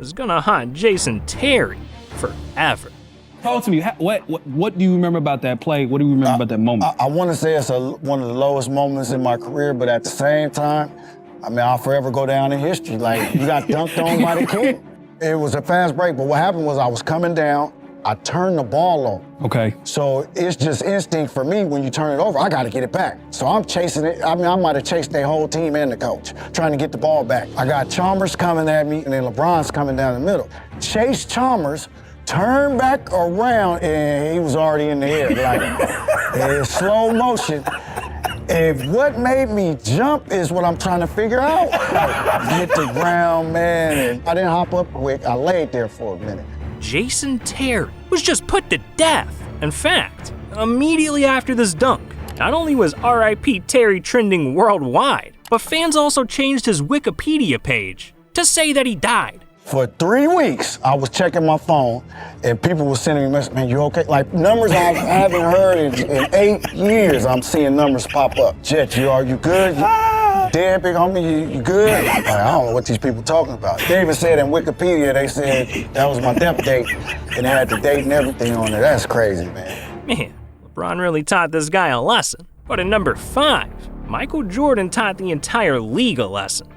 is gonna haunt Jason Terry forever. Talk to me. What do you remember about that play? What do you remember about that moment? I want to say it's one of the lowest moments in my career, but at the same time, I mean, I'll forever go down in history. Like, you got dunked on by the kid. It was a fast break, but what happened was I was coming down, I turned the ball over. Okay. So it's just instinct for me when you turn it over, I gotta get it back. So I'm chasing it. I mean, I might have chased their whole team and the coach, trying to get the ball back. I got Chalmers coming at me and then LeBron's coming down the middle. Chase Chalmers, turned back around and he was already in the air, like in slow motion. If what made me jump is what I'm trying to figure out, like, hit the ground, man, and I didn't hop up quick. I laid there for a minute. Jason Terry was just put to death. In fact, immediately after this dunk, not only was R.I.P. Terry trending worldwide, but fans also changed his Wikipedia page to say that he died. For 3 weeks, I was checking my phone, and people were sending me messages, man, you okay? Like, numbers I haven't heard in 8 years, I'm seeing numbers pop up. Jet, you good? You dead, big homie? You good? Like, I don't know what these people talking about. They even said in Wikipedia, they said that was my death date, and it had the date and everything on there. That's crazy, man. Man, LeBron really taught this guy a lesson. But at number 5, Michael Jordan taught the entire league a lesson.